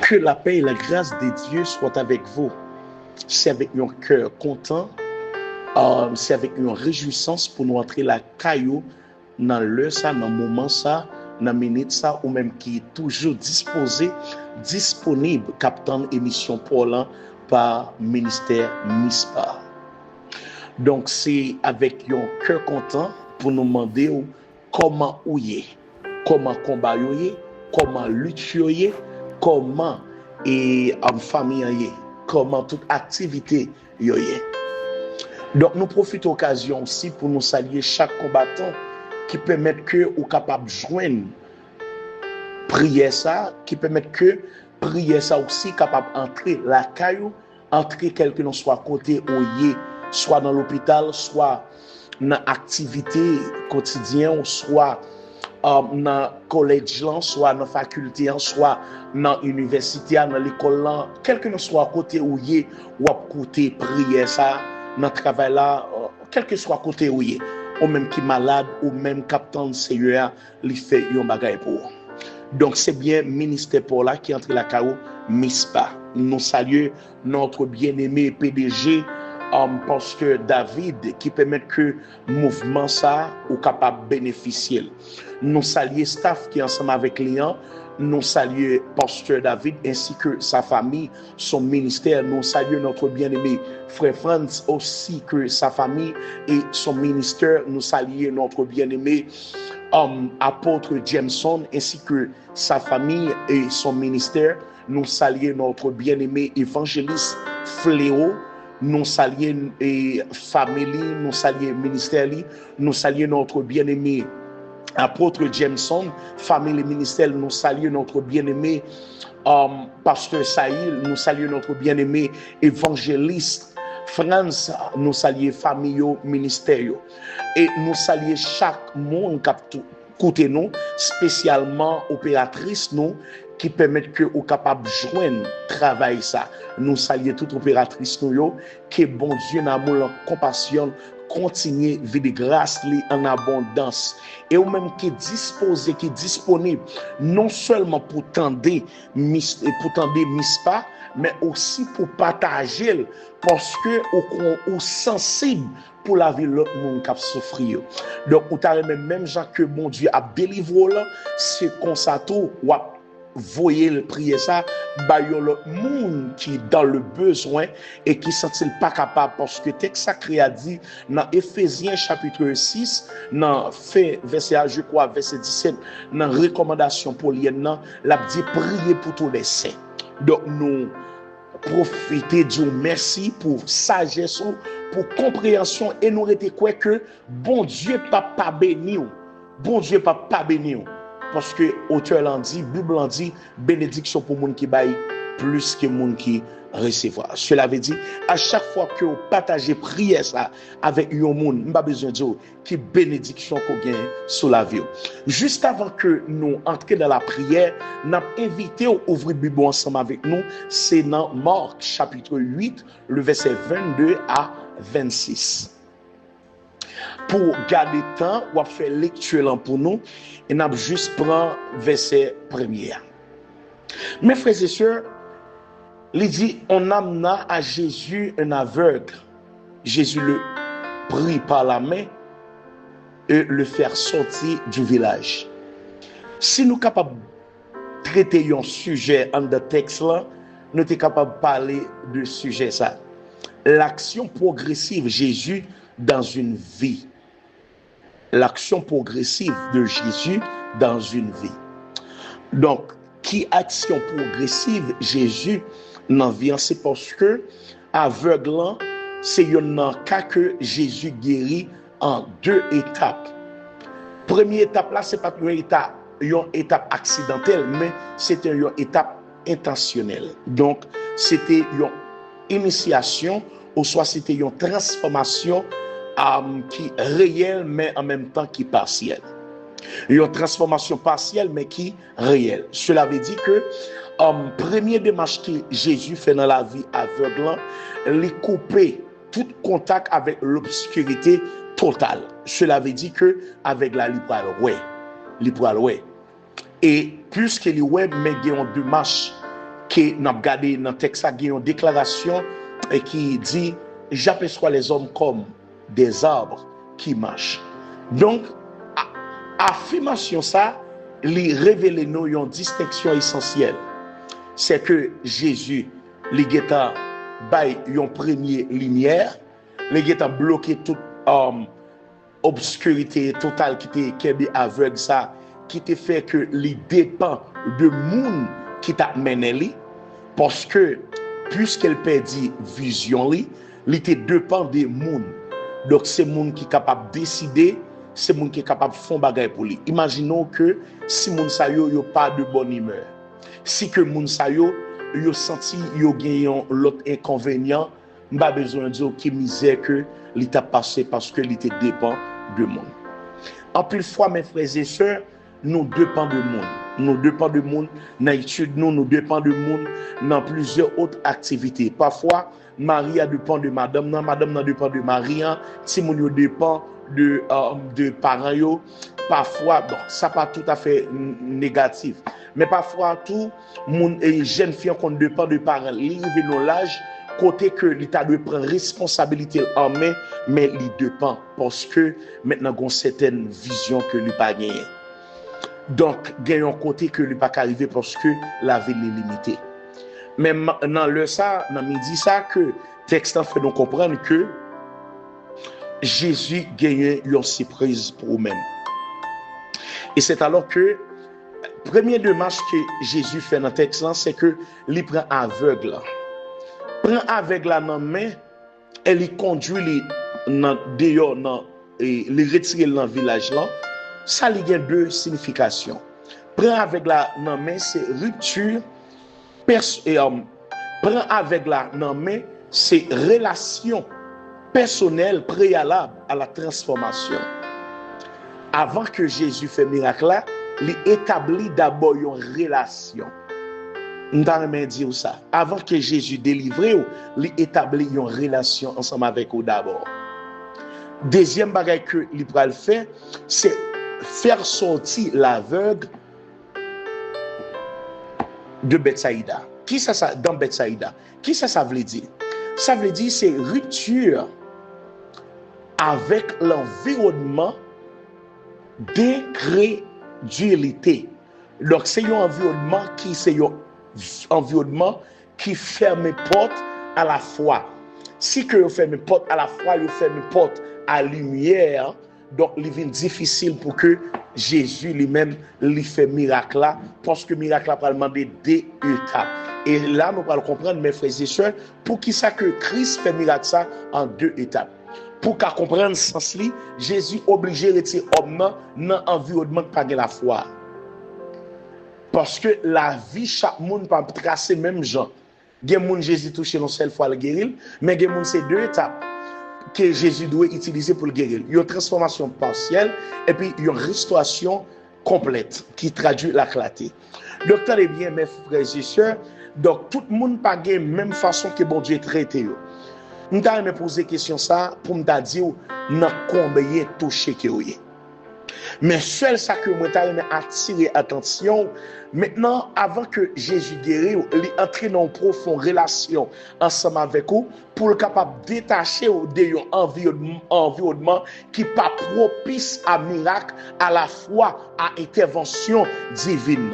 Que la paix et la grâce de Dieu soient avec vous. C'est avec un cœur content, c'est avec une réjouissance pour nous entrer la caillou dans l'heure ça, dans le moment ça, dans la minute ça, ou même qui est toujours disponible, captant émission Paul par ministère MISPA. Donc c'est avec un cœur content pour nous demander comment ouiller, comment combattre, comment lutter, comment et en famille, comment toute activité yoye. Donc nous profitons de l'occasion aussi pour nous saluer chaque combattant qui permet que ou capable de joindre prier ça, qui permet que prier ça aussi capable d'entrer la caillou, entrer quelque que soit côté ouye, soit dans l'hôpital, soit dans l'activité quotidienne, soit dans le collège, soit dans la faculté, soit dans l'université, dans l'école, quel que soit côté où y est, ou à côté prier ça, dans le travail là, quel que soit côté où y est, ou même qui est malade, ou même captant Seigneur, il fait un bagage pour. Donc c'est bien ministère pour là qui entre la CAO MISPA. Nous saluons notre bien-aimé PDG, pasteur David, qui permet que le mouvement ça ou capable de bénéficier. Nous saluons staff qui est ensemble avec Léon, nous saluons pasteur David ainsi que sa famille, son ministère. Nous saluons notre bien-aimé frère Franz aussi que sa famille et son ministère. Nous saluons notre bien-aimé apôtre Jameson ainsi que sa famille et son ministère. Nous saluons notre bien-aimé évangéliste Fléau. Nous saluons famille, nous saluons ministère, nous saluons notre bien-aimé apôtre Jameson, famille et ministère, nous saluons notre bien-aimé pasteur Saïl, nous saluons notre bien-aimé évangéliste France, nous saluons famille ministère et nous saluons chaque monde qui écoute nous, spécialement opératrice nous qui permettent que ou capable joindre travail ça. Nous saluons toute opératrice nous que bon Dieu d'amour en compassion continue vivre grâce en abondance et ou même qui est disposé, qui est disponible non seulement pour tendre MISPA mais aussi pour partager parce que ou sensible pour la vie l'autre monde qui a souffert. Donc ou t'as même gens que bon Dieu a délivré là, c'est comme ça tout ou voyez le prier ça, bah yon l'autre monde qui est dans le besoin et qui sent-il pas capable parce que texte sacré a dit dans Éphésiens chapitre 6 dans fait verset je crois verset 17 dans recommandation paulienne l'a dit prier pour tous les saints. Donc nous profiter Dieu merci pour sagesse, pour compréhension et nous était quoi que bon Dieu pas béni, bon Dieu pas béni. Parce que auteur l'en dit, Bible l'en dit, bénédiction pour moun qui baille plus que moun qui recevoir. Cela veut dire, à chaque fois que vous partagez prière ça avec un moun, m'pas besoin de dire qui bénédiction qu'on gagne sur la vie. Juste avant que nous entrions dans la prière, nous avons invité à ouvrir la Bible ensemble avec nous. C'est dans Marc chapitre 8, le verset 22 à 26. Pour garder le temps, on va faire lecture pour nous et on va juste prendre verset premier. Mes frères et sœurs, il dit, on amena à Jésus un aveugle. Jésus le prit par la main et le faire sortir du village. Si nous sommes capables de traiter un sujet en de texte là, nous sommes capables de parler de sujet ça. L'action progressive Jésus dans une vie. L'action progressive de Jésus dans une vie. Donc, qui action progressive Jésus dans vie, c'est parce que aveuglant, c'est un cas que Jésus guérit en deux étapes. Première étape là, c'est pas une étape accidentelle, mais c'était une étape intentionnelle. Donc, c'était une initiation ou soit c'était une transformation qui est réelle mais en même temps qui est partielle. Une transformation partielle mais qui est réelle. Cela veut dire que première démarche que Jésus fait dans la vie aveuglant, il couper tout contact avec l'obscurité totale. Cela veut dire que avec la libre. Et puisque les ouais mais il y a une démarche que nous avons regardé dans le texte, il y a une déclaration qui dit j'aperçois les hommes comme des arbres qui marchent. Donc, affirmation ça, lui révèle nous une distinction essentielle. C'est que Jésus, lui a bail une première lumière, lui a bloqué toute obscurité totale qui était aveugle ça, qui te fait que lui dépend de monde qui t'a mené lui, parce que puisqu'elle perdit vision lui, il dépend des monde. Donc c'est monde qui est capable de décider, c'est monde qui est capable de faire bagay pour lui. Imaginons que si moun sa yo pas de bonne humeur, si que moun sa yo senti yo gagnant l'autre inconvénient, m'pa besoin de dire qui misère que li t'a passé parce que li te dépend de monde. En plus fois mes frères et sœurs, nous dépend de monde. Nous dépend de monde dans l'étude, nous dépend de monde dans plusieurs autres activités. Parfois Marie dépend de madame, madame dépend de Marie, si moun yo dépend de parents yo. Parfois bon, ça pas tout à fait négatif, mais parfois tout moun et jeune fille qu'on dépend de parents, il arrive dans l'âge côté que l'État doit prendre responsabilité en main, mais il dépend parce que maintenant gon certaine vision que lui pas gagné. Donc gagne un côté que lui pas arriver parce que la vie est limitée. Mais dans le ça, dans midi ça que texte en fait nous comprendre que Jésus gagne une surprise pour nous-mêmes. Et c'est alors que première démarche que Jésus fait dans le texte là, c'est que il prend aveugle. Prend aveugle dans la main et il conduit dehors les retirer dans le village là. Ça il y a deux significations. Prend aveugle dans la main c'est rupture prend aveugle dans la main c'est relation personnelle préalable à la transformation. Avant que Jésus fait miracle là, il établit d'abord une relation. Nous allons dire ça. Avant que Jésus délivre, il établit une relation ensemble avec vous d'abord. Deuxième bagage que il va faire, c'est faire sortir l'aveugle de Bethsaïda. Qui ça dans Bethsaïda? Qui ça veut dire? Ça veut dire c'est rupture avec l'environnement d'incrédulité. Donc c'est un environnement qui ferme porte à la foi. Si que vous fermez porte à la foi, vous fermez porte à la lumière, donc il devient difficile pour que Jésus lui-même lui fait miracle là, parce que miracle va demander deux étapes. Et là nous allons comprendre mes frères et sœurs pour qui ça que Christ fait miracle ça en deux étapes. Pour qu'à comprendre ce sens-là, Jésus obligé de retirer l'homme dans l'environnement pas de la foi. Parce que la vie, chaque monde peut tracer même gens. Il y a des gens Jésus touché une seule fois le guérir, mais il y a des gens c'est deux étapes que Jésus doit utiliser pour le guérir. Il y a une transformation partielle et puis il y a une restauration complète qui traduit la clarté. Donc, tenez bien, mes frères et sœurs, donc tout le monde n'a pas la même façon que bon Dieu traite. Je me poser question ça pour me dire dans combien touché que vous êtes. Mais seul ça que moi t'ai attiré attention maintenant avant que Jésus guérit, il entre dans une profonde relation ensemble avec vous pour le capable détacher de un environnement qui pas propice à miracle, à la fois à intervention divine.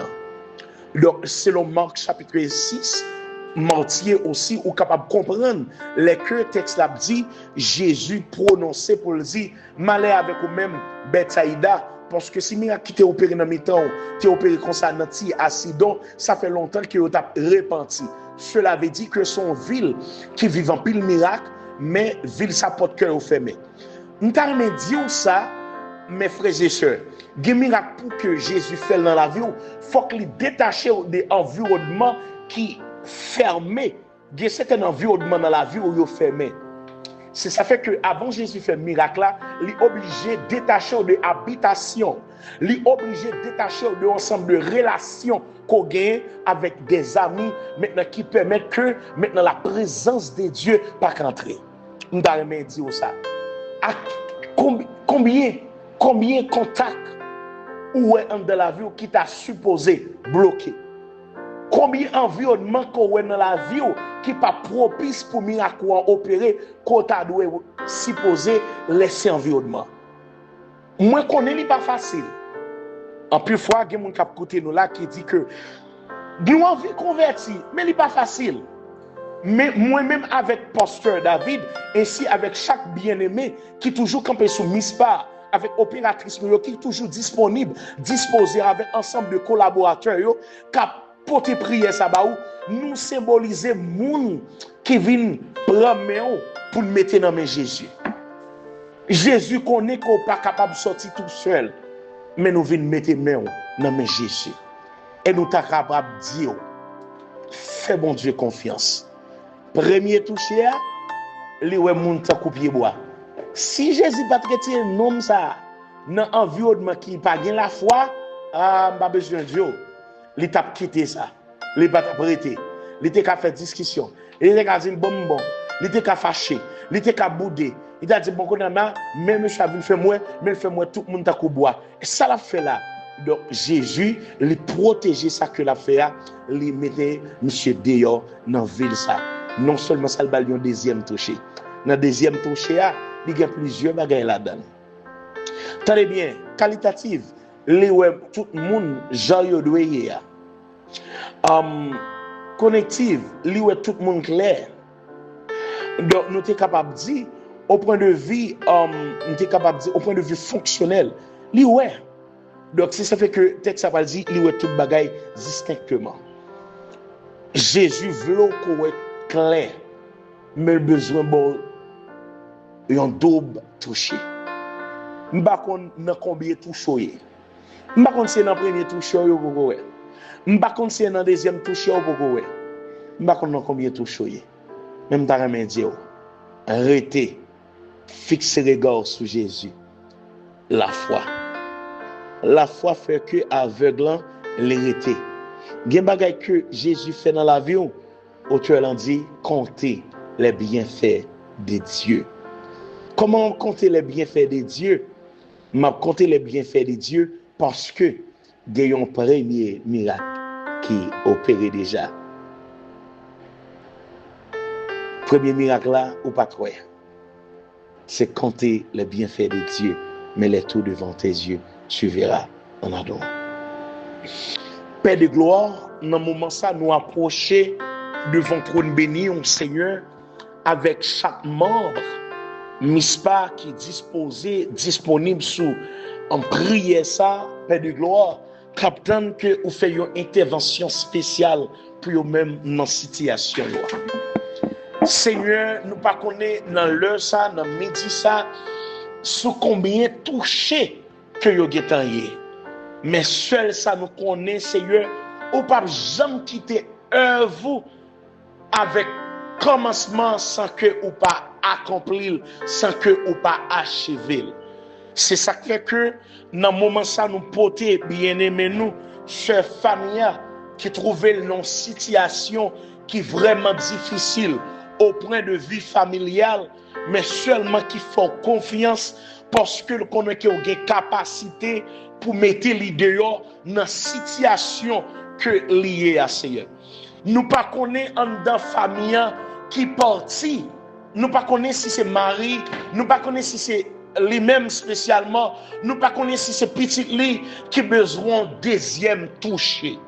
Donc selon Marc chapitre 6, Martyr aussi ou capable de comprendre les que texte l'a dit Jésus prononcé pour le dire malheur avec vous même Bethsaïda parce que si miracle qui t'est opéré dans mi-temps t'es opéré comme ça dans Sidon ça fait longtemps que vous t'a repenti. Cela veut dire que son ville qui vit en pile miracle mais ville ça porte cœur fermé. Nous t'a dire ça mes frères et sœurs, des miracles pour que Jésus fait dans la vie, faut qu'il détache des environnements qui fermé, il y a certains environnements dans la vie où il est fermé. C'est ça fait que avant Jésus fait miracle là, il est obligé de détacher de habitation, il est obligé de détacher de ensemble de relations qu'on gagne avec des amis maintenant qui permettent que maintenant la présence de Dieu pas qu'entrer. On doit dire ça. Combien de contacts ou est dans la vie qui t'a supposé bloquer? combien environnement qu'on a dans la vie qui pas propice pour miracle opérer qu'on t'a doit supposer laisser environnement. Moi connais li pas facile. En plus fois il y a mon cap côté nous là qui dit que nous envie convertir mais li pas facile. Mais moi-même avec pasteur David ainsi avec chaque bien-aimé qui toujours campé sous Mispa avec opératrice qui est toujours disponible, disposé avec ensemble de collaborateurs qui porter prière ça ba nous symboliser moun qui vient prendre main pour mettre dans main Jésus. Jésus connaît qu'on pas capable de sortir tout seul, mais nous venons mettre main dans main Jésus. Et nous ta capable dire fais bon Dieu confiance. Premier toucher li wè moun ta coupier bois. Si Jésus pas traiter un homme ça dans environnement qui pas gain la foi, pas besoin de Dieu. Il t'a quitté ça. Il pas prêté. Il t'a qu'à faire discussion. Il t'a qu'à dire bon. Il t'a qu'à fâcher. Il t'a qu'à bouder. Il t'a dit bon qu'on a même monsieur a vu faire moi, mais fait moi tout le monde t'a qu'à boire. Et ça l'a fait là. Donc Jésus, il protéger ça que l'a fait là, il mettait monsieur dehors dans ville ça. Non seulement ça le ballon deuxième touché. Dans deuxième touché là, il y a plusieurs bagages là-dedans. Tenez bien, qualitative, les tout le monde joyeux doué connective, li tout le monde clair. Donc nous sommes capables de dire au point de vue nous sommes capables de dire au point de vue fonctionnel, li ouais. Donc c'est ça fait que texte ça va dire li tout bagaille distinctement. Jésus veut qu'on soit clair, mais le besoin bon un double touché. M'pa kon nan combien touché. M'pa kon c'est dans premier touché yo pour ouais. M'pa kon c'est dans deuxième touché yo pour ouais. M'pa kon nan combien touché. Même ta remen dire arrêtez, fixez regard sur Jésus. La foi. La foi fait que aveuglant l'arrêter. Gen bagay que Jésus fait dans la vie, auteur l'en dit compter les bienfaits de Dieu. Comment compter les bienfaits de Dieu? M'a compter les bienfaits de Dieu parce que il y a un premier miracle qui opéré déjà. Premier miracle là ou pas trop. C'est compter les bienfaits de Dieu, mais les tout devant tes yeux, tu verras en adorant. Père de gloire, dans ce moment ça, nous approcher devant trône béni, au Seigneur, avec chaque membre, Mispa qui est disponible sous en prière ça, Père de gloire, captain que vous faites une intervention spéciale pour vous-même dans cette situation. Seigneur, nous ne connaissons pas dans l'heure ça, dans le midi ça, sous combien touché que vous avez. Mais seul ça nous connaît, Seigneur, ou pas jamais quitter œuvre avec commencement sans que ou pas accomplir, sans que ou pas achever. C'est ça qui fait que dans le moment ça nous porter bien aimé nous, chers familles qui trouvaient une situation qui est vraiment difficile au point de vue familial, mais seulement qui font confiance parce que nous connaissons qu'il y a une capacité pour mettre les dehors dans la situation que liée à Seigneur. Nous pas connaissons en dans famille qui parti. Nous pas connaissons si c'est mari, nous pas connaissons si c'est lui-même spécialement, nous pas connaissons si c'est petit lui qui besoin deuxième toucher.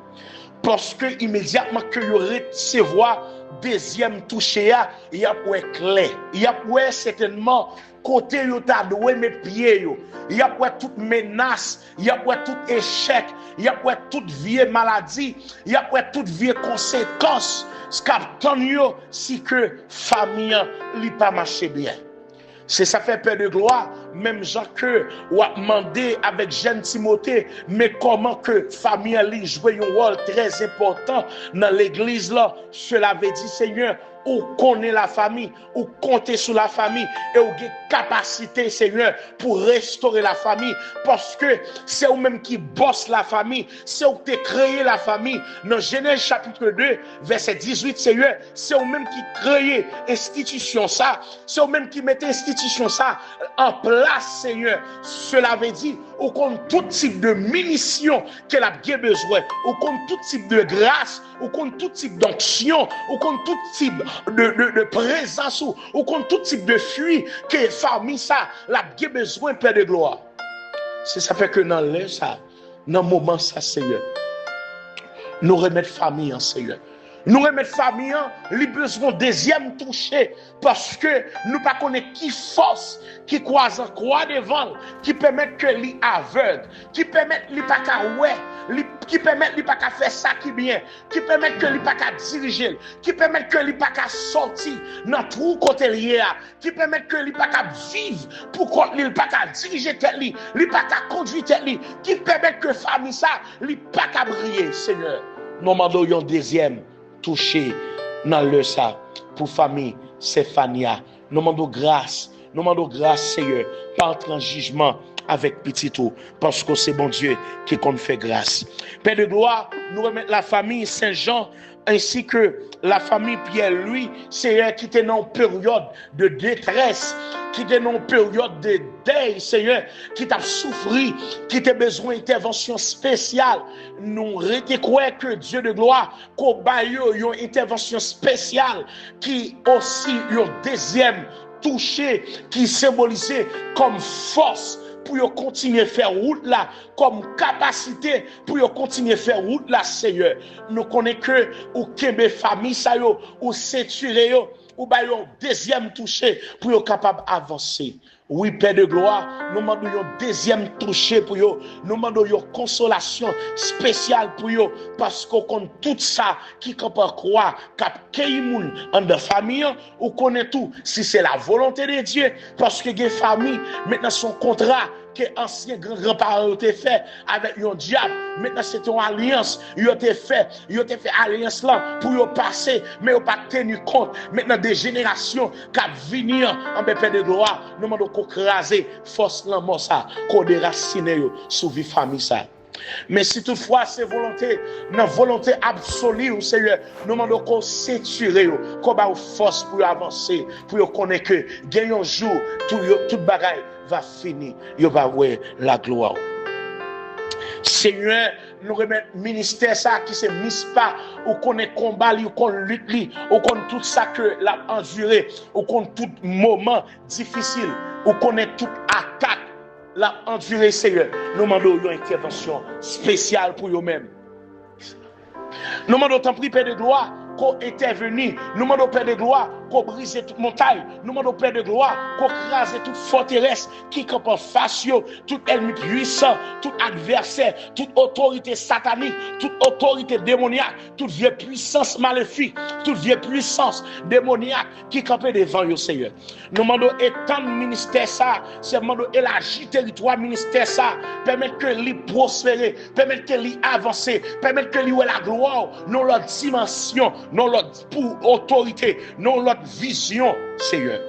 Parce que immédiatement que vous recevoir deuxième toucher, il y a pour clair, il y a pour certainement côté yo ta doué mes pieds yo, il y a pour toute menace, il y a pour tout échec, il y a pour toute vieille maladie, il y a pour toute vieille conséquence scapton yo si que famille li pas marcher bien. C'est ça fait Père de gloire, même Jean que ou a demandé avec Jeune Timothée, mais comment que famille li jouer un rôle très important dans l'église là, cela veut dire Seigneur, ou connaît la famille, ou compter sur la famille, et ou avez capacité, Seigneur, pour restaurer la famille, parce que c'est vous-même qui bosse la famille, c'est vous qui créé la famille. Dans Genèse chapitre 2, verset 18, Seigneur, c'est vous-même qui créé institution ça, c'est vous-même qui mettez institution ça en place là, Seigneur, cela veut dire, ou contre tout type de munitions qu'elle a bien besoin, ou contre tout type de grâce, ou contre tout type d'onction, ou contre tout type de présence, ou contre tout type de fuite que famille ça, l'a bien besoin, Père de gloire. C'est ça fait que dans l'air ça, dans le moment ça, Seigneur, nous remettre famille en Seigneur. Nous remettre famille en, les besoins deuxième touché, parce que nous pas connaître qui force, qui croise en croix devant, qui permet que les aveugle, qui permet les pas qu'à ouais, qui permet les pas qu'à faire ça qui bien, qui permet que les pas qu'à diriger, qui permet que les pas qu'à sortir dans tout côté lié, qui permet que les pas qu'à vivre pour qu'on les pas qu'à diriger tête li, les pas qu'à conduire tête li, qui permet que famille ça, les pas qu'à briller, Seigneur. Nous demandons un deuxième touché dans le ça pour famille Séphania. Nous demandons grâce, Seigneur, pas entrer en jugement avec petit tout, parce que c'est bon Dieu qui compte fait grâce. Père de gloire, nous remettons la famille Saint-Jean ainsi que la famille Pierre-Louis, Seigneur, qui était dans une période de détresse, qui était dans une période de deuil, Seigneur, qui t'a souffert, qui t'a besoin d'intervention spéciale. Nous croyons que Dieu de gloire, qu'on baille une intervention spéciale, qui aussi une deuxième touché, qui symbolisait comme force pour continuer à faire route là, comme capacité pour continuer à faire route là, Seigneur. Nous connaissons que ou kembe famille ça yo, ou séturé yo, ou ba yo deuxième touché pour être capable d'avancer. Oui, Père de gloire, nous demandons un deuxième touché pour eux. Nous demandons une consolation spéciale pour eux. Parce qu'on connaît tout ça qui peut croire qu'il y a une famille, ou connaît tout si c'est la volonté de Dieu. Parce que les familles, maintenant, son contrat que ancien grand-parents ont fait avec un diable. Maintenant, c'est une alliance. Ils ont fait alliance là pour passer, mais ils n'ont pas tenu compte. Maintenant, des générations qui viennent en Père de gloire, nous demandons qu'on crase force l'amour ça, qu'on déracine sur vie famille ça. Mais si toutefois c'est volonté, non volonté absolue, Seigneur, nous demandons qu'on s'étire, qu'on ait force pour avancer, pour connaître que gagne un jour, tout bagaille va finir, il va voir la gloire. Seigneur, nous remettons ministère ça qui se mise pas, ou qu'on est combat, ou qu'on lutte, ou qu'on tout ça que l'a enduré, ou qu'on tout moment difficile, ou qu'on est toute attaque l'a enduré, Seigneur. Nous demandons une intervention spéciale pour eux-mêmes. Nous demandons tant pis, Père de gloire, qu'on intervenir. Nous demandons, Père de gloire, qu'on brise toute montagne. Nous demandons, Père de gloire, qu'on crase toute forteresse qui campe en face, tout ennemi puissant, tout adversaire, toute autorité satanique, toute autorité démoniaque, toute vieille puissance maléfique, toute vieille puissance démoniaque qui campe devant vous, Seigneur. Nous demandons étendre le ministère ça, nous demandons élargir le territoire ministère ça, permettre que lui prospérer, permettre que lui avancer, permettre que lui ait la gloire, non l'autre dimension, non l'autre pour autorité, non l'autre vision, Seigneur.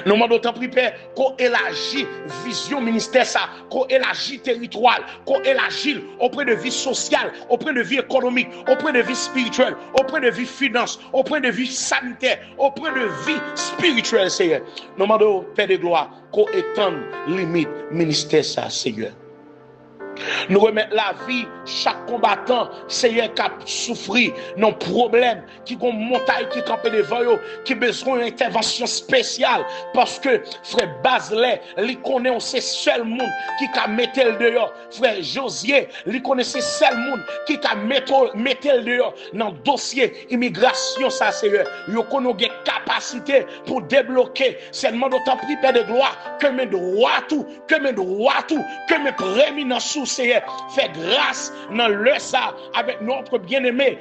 Nous demandons tant pis, Père, qu'on élargit vision ministère ça, qu'on élargit territoire, qu'on élargit auprès de vie sociale, auprès de vie économique, auprès de vie spirituelle, auprès de vie finance, auprès de vie sanitaire, auprès de vie spirituelle, Seigneur. Nous demandons, Père de gloire, qu'on étende limite ministère ça, Seigneur. Nous remettons la vie, chaque combattant, Seigneur, qui a souffert, non problème, qui ont une montagne qui campe devant eux, qui a besoin d'une intervention spéciale, parce que frère Baselet, il connaît ce seul monde qui a mettre le dehors. Frère Josier, il connaît ce seul monde qui a mettre le dehors dans le dossier immigration, ça, Seigneur. Il connaît une capacité pour débloquer. Seulement d'autant plus, Père de gloire, que mes droits tout, que mes prééminences, Seigneur, fait grâce dans le ça avec notre bien-aimé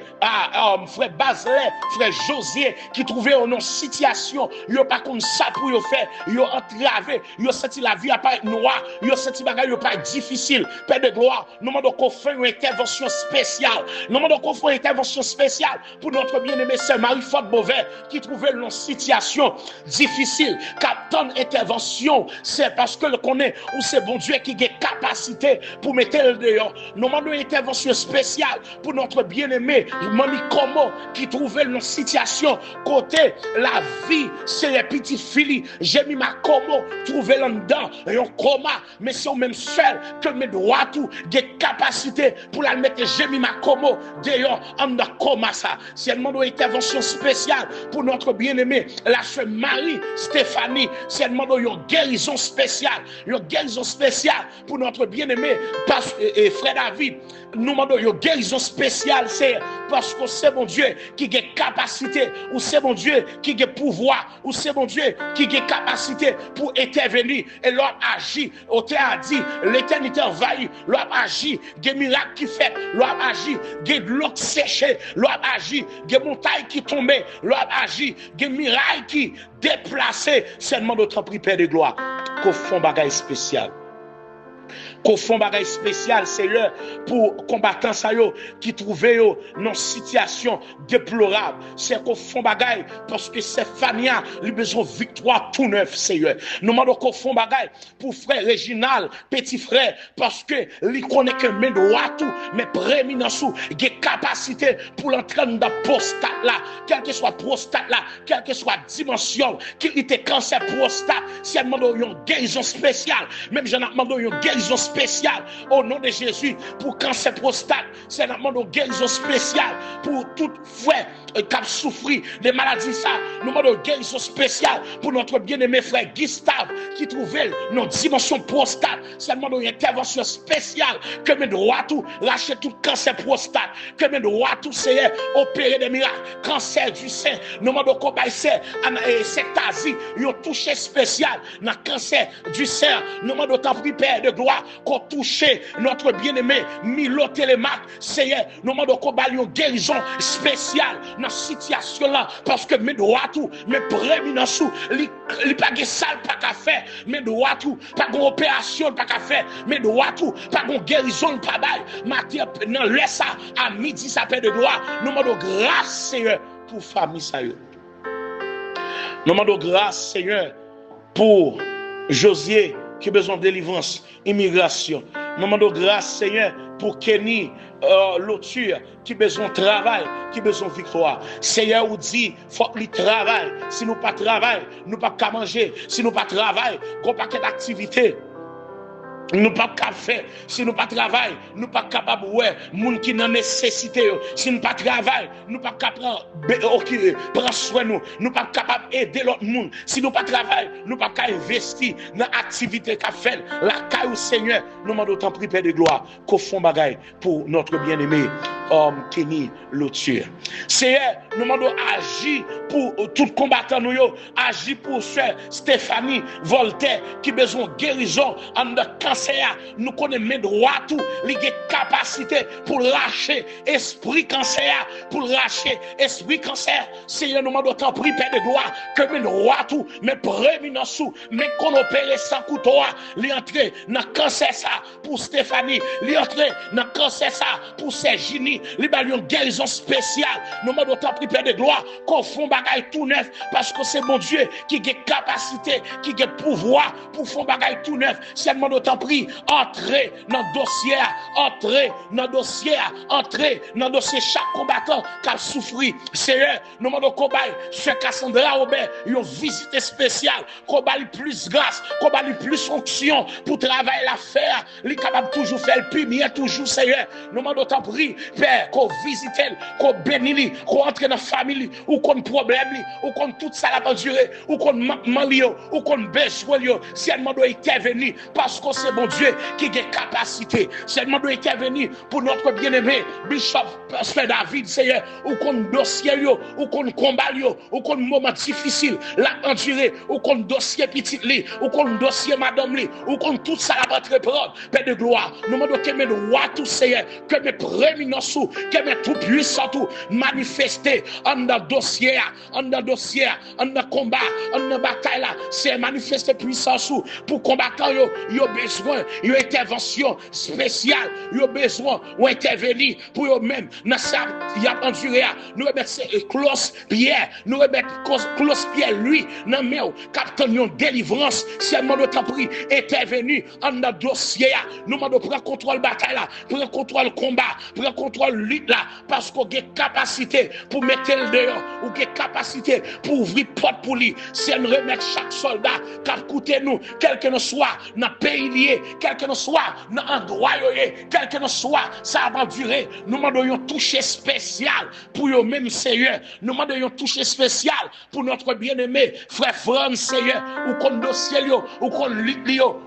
frère Baselet, frère Josier, qui trouvait une situation, il a pas comme ça pour le faire, il a entravé, il a senti la vie à pas être noire, il a senti la vie à pas être difficile. Père de gloire, nous demandons qu'on fasse une intervention spéciale. Nous demandons qu'on fasse une intervention spéciale pour notre bien-aimé sœur Marie-Forte Beauvais, qui trouvait une situation difficile. Quand tant d'intervention, c'est parce que le connaît ou c'est bon Dieu qui a capacité pour mettez-le dehors. Nous demandons une intervention spéciale pour notre bien-aimé, Mami Komo, qui trouvait une situation côté la vie, c'est les petits filles. J'ai mis ma Komo, trouvé là-dedans, et un coma, mais c'est même seul que mes droits, tout, des capacités pour la mettre. J'ai mis ma Komo dehors, en coma ça. C'est une intervention spéciale pour notre bien-aimé, la sœur Marie Stéphanie. C'est une guérison spéciale, une guérison spéciale pour notre bien-aimé, frère David. Nous demandons une guérison spéciale, c'est parce que c'est mon Dieu qui a capacité, ou c'est mon Dieu qui a pouvoir, ou c'est mon Dieu qui a capacité pour intervenir. Et l'homme agit, Oté a dit, l'éternité envahit, l'homme agit, des miracles qui fait, l'homme agit, des l'eau séchée, l'homme agit, des montagnes qui tombent, l'homme agit, des murailles qui déplacées. Seulement notre Père de gloire, qu'on fait un bagage spécial. Qu'on fait un bagage spécial, c'est là pour combattants ça yo qui trouvaient yo dans situation déplorable. C'est qu'on fait un bagage parce que c'est Fania, il besoin de victoire tout neuf, Seigneur. Nous demandons qu'on fait un bagage pour frère Réginal, petit frère, parce que il connaît que mes droits tout, mais prééminence ou des capacités pour l'entrer dans prostate là, quel que soit prostate là, quelle que soit dimension, qu'il était cancer prostate, c'est demandons une guérison spéciale, même j'en demandons une guérison spéciale au nom de Jésus pour cancer prostate, c'est demandons une guérison spéciale pour tout frère qui a souffert des maladies ça, nous demandons une guérison spéciale pour notre bien-aimé frère Gustave qui trouvait nos dimensions prostate, c'est demandons une intervention spéciale que mes droits tout lâcher tout cancer prostate, que mes droits tout c'est opérer des miracles, cancer du sein, nous demandons qu'on baisse cette Asie, un toucher spécial dans le cancer du sein, nous demandons tant pis Père de gloire qu'on touche notre bien-aimé Milo Télémac, Seigneur, nous demandons qu'on baille une guérison spéciale dans cette situation là, parce que mes droits tout, mes prééminences les pas de salle pas qu'à faire, mes droits tout, pas d'opération pas qu'à faire, mes droits tout, pas de guérison pas bail, matin dans laisse ça à midi ça Père de gloire, nous demandons grâce Seigneur pour famille ça yo. Nous demandons grâce Seigneur pour Josier qui a besoin de délivrance, immigration. Nous demandons grâce, Seigneur, pour Kenny, l'auteur, qui a besoin de travail, qui a besoin de victoire. Seigneur, vous dit, il faut qu'il travaille. Si nous pas travail, nous pas qu'à manger. Si nous pas travail, qu'on pas d'activité. Nous pas qu'à faire, si nous pas travail, nous pas capable ouais, moun qui n'a nécessité, si nous pas travail, nous pas capable prendre soin nous pas capable aider l'autre monde. Si nous pas travail, nous pas qu'à investir dans activité qu'a fait la caille au Seigneur. Nous demandons autant prix Père de gloire qu'on font bagaille pour notre bien-aimé Kenny Lotier. Seigneur, nous demandons agir pour tout combattant nous yo, agir pour sœur Stéphanie Voltaire qui besoin de guérison en de cancer. Nous connaissons mes droits tout, les capacités pour lâcher esprit cancer, pour lâcher esprit cancer. Seigneur, nous demandons autant prix Père de gloire que mes droits tout, mes prééminences sous, mes qu'on opère sans couteau, les entrer dans cancer ça pour Stéphanie, les entrer dans cancer ça pour Sergini, les balions guérison spéciale. Nous demandons autant prix Père de gloire qu'on font bagaille tout neuf parce que c'est mon Dieu qui a capacité, qui a pouvoir pour faire bagaille tout neuf. C'est demandons autant prix entrer dans le dossier, entrer dans le dossier, entrer dans le dossier chaque combattant qui a souffert. Seigneur, nous demandons qu'on baille sur Cassandra Robert une visite spéciale, qu'on baille plus grâce, qu'on baille plus fonction pour travailler l'affaire, il est capable toujours faire le premier, toujours Seigneur. Nous demandons tant prix, Père, qu'on visite, qu'on bénisse, qu'on entre dans la famille, ou qu'on problème, ou qu'on tout ça la durée, ou qu'on manque, ou qu'on besoin, si elle doit intervenir, parce que c'est bon Dieu qui a capacité. Seulement doit intervenir pour notre bien-aimé Bishop Pasteur David, Seigneur, ou qu'on dossier, ou qu'on combat, ou qu'on moment difficile, la endurée, ou qu'on dossier petit lit, ou qu'on dossier madame lit, ou qu'on tout ça la entreprendre, Père de gloire. Nous demandons que mes droits tout, Seigneur, que mes prééminences, que mes tout puissants tout manifester en dossier, en combat, en bataille là, c'est manifester puissance pour combattre yo besoin besoin une intervention spéciale, ils ont besoin d'intervenir pour eux-mêmes. Dans ça, il y a enduré, nous remettons Clos Pierre, nous remettons Clos Pierre, lui, dans le capitaine de délivrance, seulement de temps pris, intervenu en notre dossier, nous demandons prendre contrôle bataille là, prendre contrôle combat, prendre contrôle lutte là, parce qu'on a capacité pour mettre le dehors, ou a capacité pour ouvrir porte pour lui. C'est nous remettre chaque soldat qui a coûté nous, quel que nous soit, dans le pays lié, quel que nous soit, dans l'endroit lié, quel que nous soit, ça va durer. Nous demandons un toucher spécial pour eux-mêmes, Seigneur. Nous demandons un toucher spécial pour notre bien-aimé frère Franz, Seigneur, ou qu'on dossier, ou qu'on lutte,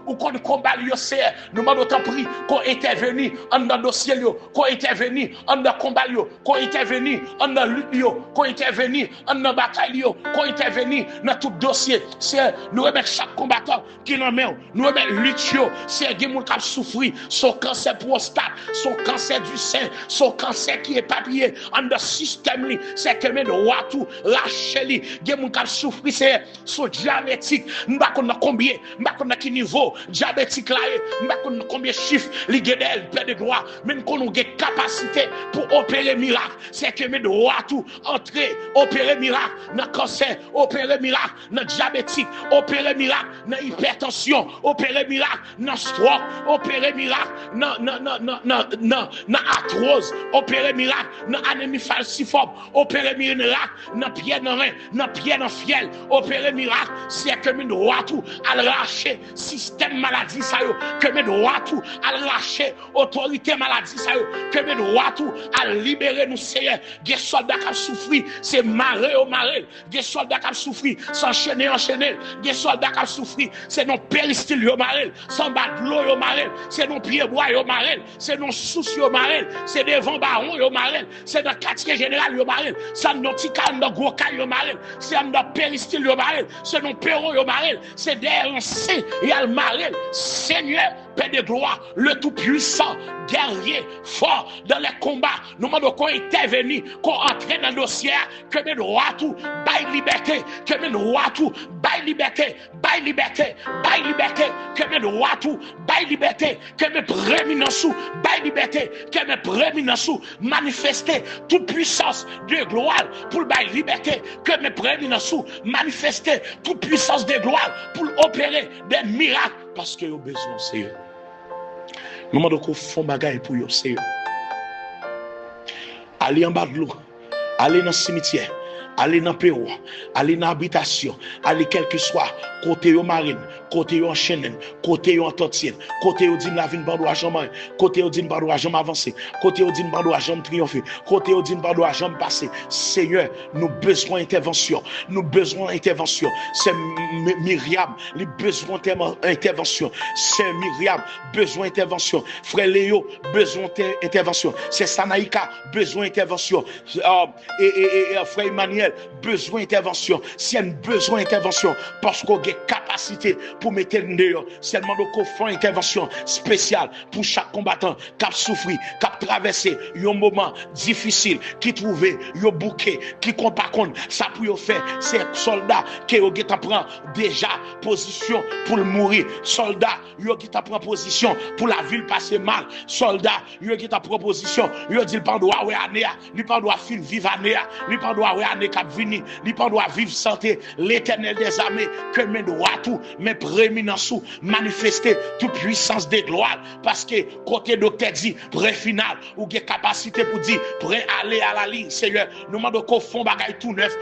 ou qu'on combat, Seigneur. Nous demandons tant pris qu'on intervenu en dans dossier, qu'on intervenu en dans combat, qu'on intervenu en dans lutte, qu'on intervenu en dans bataille, qu'on intervenu dans tout dossier. C'est nous remettre chaque combattant qui en met, nous remettre lutte, c'est des gens qui ont souffert, son cancer prostate, son cancer du sein, son cancer qui est papier, en dans système, c'est que mes droits tout, lâcher li, des gens qui ont souffert, c'est son diabétique, nous ne savons pas combien, nous ne savons pas quel niveau, diabétique là, nous ne savons pas combien de chiffres, les guédels, paix de gloire, même qu'on a des capacités pour opérer miracle, c'est que mes droits tout, entrer, opérer miracle, dans cancer, opérer miracle, dans diabétique, opérer miracle, dans hypertension, opérer miracle, dans stroke, opérer miracle, dans arthrose, opérer miracle, dans anémie falciforme, opérer miracle, dans pied dans rein, dans pied dans fiel, opérer miracle, c'est que mes droits tout, à lâcher système maladie ça yo, que mes droits tout, à lâcher autorité maladie ça yo, que mes droits tout, à libérer nous Seigneur, des soldats qui souffrent, c'est maré au maré, des soldats qui souffrent, s'enchaîner, des soldats qui souffrent, c'est non péristyle au maré, sans battre l'eau au maré, c'est non pied bois au maré, c'est non souci au maré, c'est devant baron au maré, c'est dans quartier général au maré, c'est dans tical dans gros caille au maré, c'est dans péristyle au maré, c'est non perron au maré, c'est derrière un C et al maré, Seigneur, Père de gloire, le tout-puissant, guerrier, fort dans les combats. Nous demandons qu'on intervienne, qu'on entre dans le dossier, que mes droits tout, baille liberté, que mes droits tout, baille liberté, baille liberté, baille liberté, que mes droits tout, baille liberté, que mes prééminences, baille liberté, que mes prééminences, manifester toute puissance de gloire pour baille liberté, que mes prééminences, manifester toute puissance de gloire pour opérer des miracles, parce que vous avez besoin, Seigneur. Nous demandons qu'on fasse bagaille pour vous, Seigneur. Allez en bas de l'eau, allez dans le cimetière, allez dans le Pérou, allez dans l'habitation, allez quel que soit, côté au marine, côté en chêne, côté en totienne, côté au din la vine bando à jamais, côté au din bando à jamais avancer, côté au din bando à jamais triompher, côté au din bando à jamais passer. Seigneur, nous besoin d'intervention, nous besoin d'intervention. C'est Myriam, les besoin d'intervention. C'est Myriam, besoin d'intervention. Frère Léo, besoin d'intervention. C'est Sanaïka, besoin d'intervention. Et frère Emmanuel, besoin d'intervention. C'est un besoin d'intervention parce qu'on a capacité pour mettre le dehors. Seulement nous offrons une intervention spéciale pour chaque combattant qui a souffert, qui a traversé un moment difficile, qui trouvait un bouquet, qui ne compte pas compte. Ça pour faire, c'est soldats qui ont prend déjà position pour mourir. Soldats qui prend position pour la ville passer mal. Soldats qui prend position, ils dit pas doit année, il pas doit vivre année, il pas doit année cap venir, il pas doit vivre santé. L'Éternel des armées que mes droits tout, mes prééminences manifester toute puissance de gloire parce que côté docteur dit prêt final ou des capacités pour dire prêt aller à la ligne. Seigneur, nous demandons qu'on font bagaille tout neuf,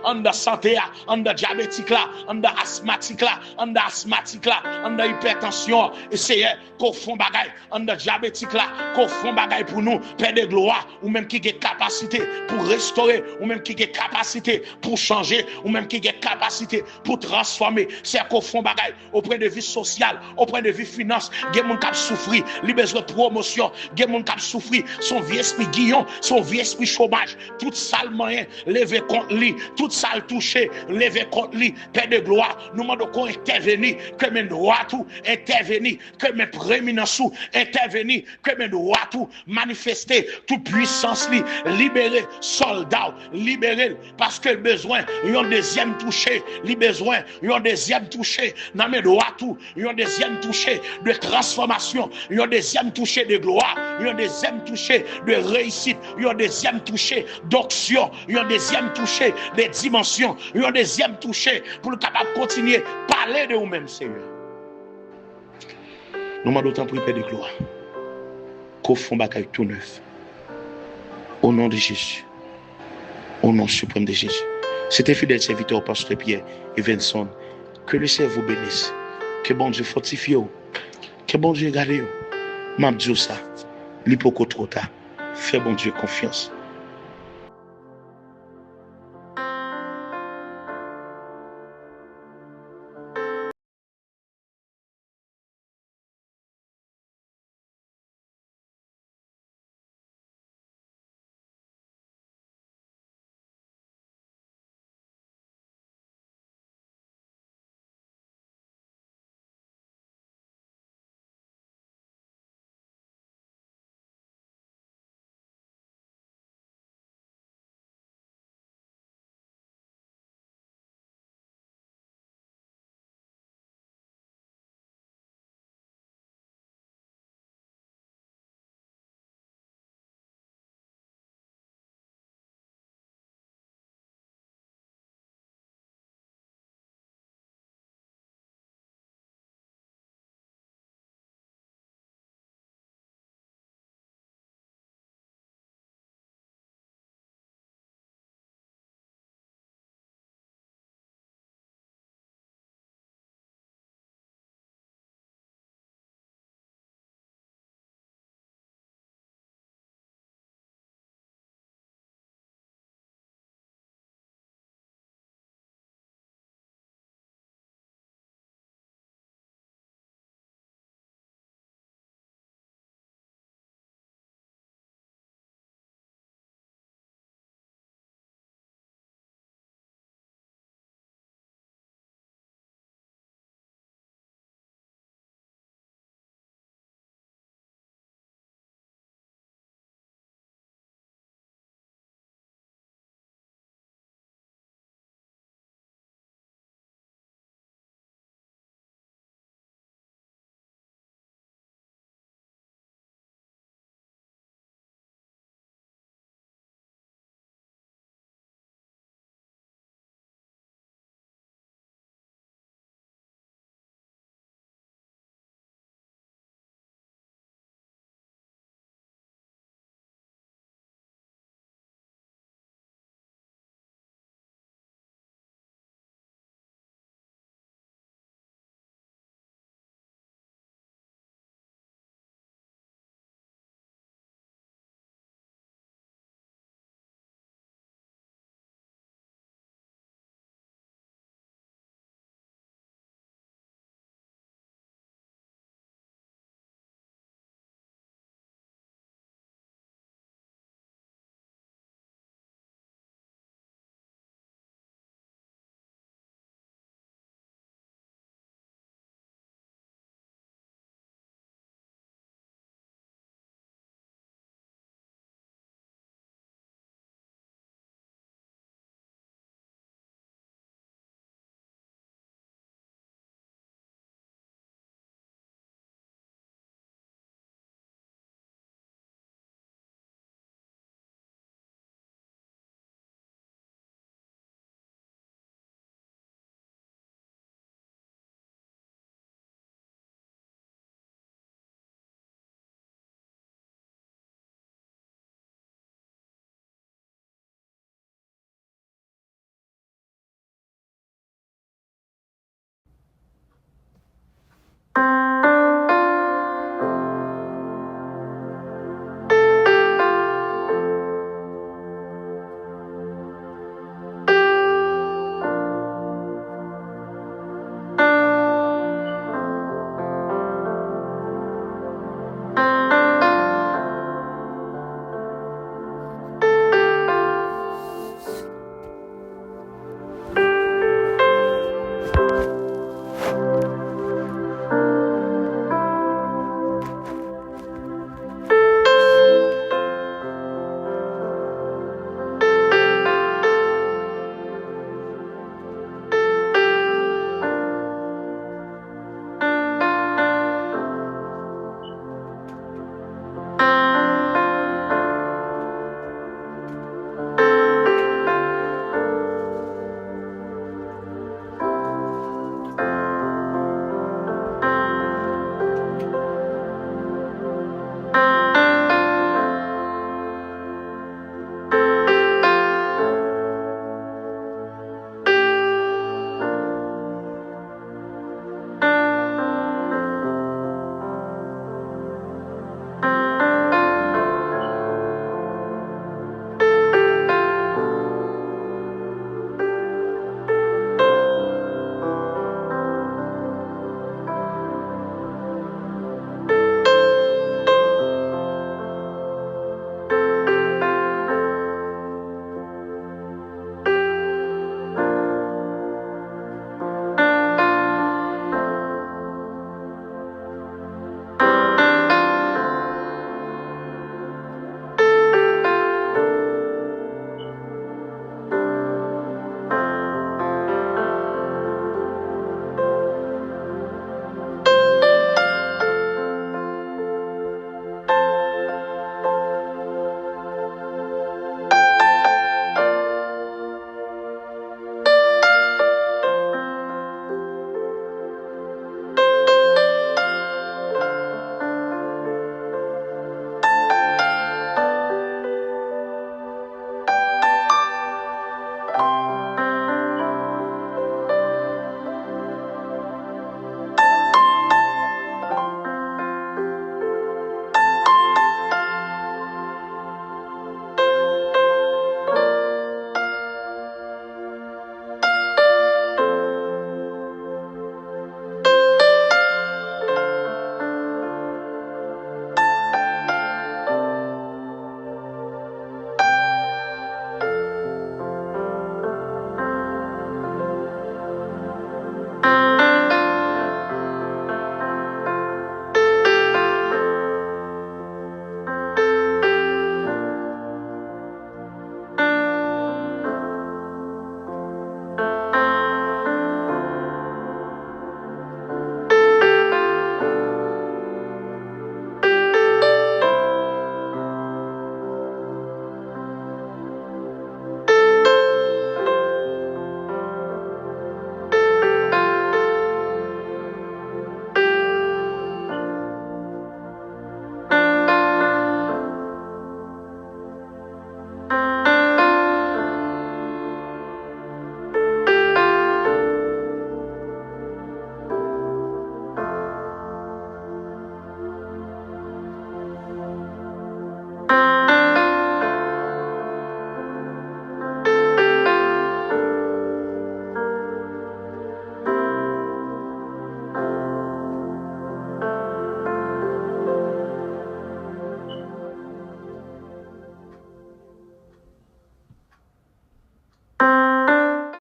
en de santé, en de diabétique là, en de asthmatique là, en de hypertension. Et Seigneur, qu'on font bagaille en de diabétique là, qu'on font bagaille pour nous, Père de gloire, ou même qui a capacité pour restaurer, ou même qui a capacité pour changer, ou même qui a capacité pour transformer. C'est qu'on font bagaille auprès de vie sociale, auprès de vie finance. Il y a des gens qui souffrent, les besoins de promotion, il y a des gens qui souffrent, son vieux esprit guillon, son vieux esprit chômage, tout sale moyen, levé contre lui, tout sale touché, levé contre lui. Père de gloire, nous demandons qu'on intervenir, que mes droits tout intervenir, que mes prééminences intervenir, que mes droits tout manifester, toute puissance li, libérer, soldats, libérer, parce que le besoin, il y a un deuxième touché, le besoin, il y a un deuxième deuxième touché dans mes doigts tout, un deuxième touché de transformation, un deuxième touché de gloire, un deuxième touché de réussite, un deuxième touché d'onction, un deuxième touché de dimension, un deuxième touché pour le capable de continuer à parler de vous-même, Seigneur. Nous m'en d'autant prier de gloire. Qu'au fond bagaille tout neuf. Au nom de Jésus. Au nom suprême de Jésus. C'était fidèle serviteur pasteur Pierre Evenson. Que le Seigneur vous bénisse. Que bon Dieu fortifie vous. Que bon Dieu garde vous. M'a dit ça. L'hypocrite trop tard. Fais bon Dieu confiance.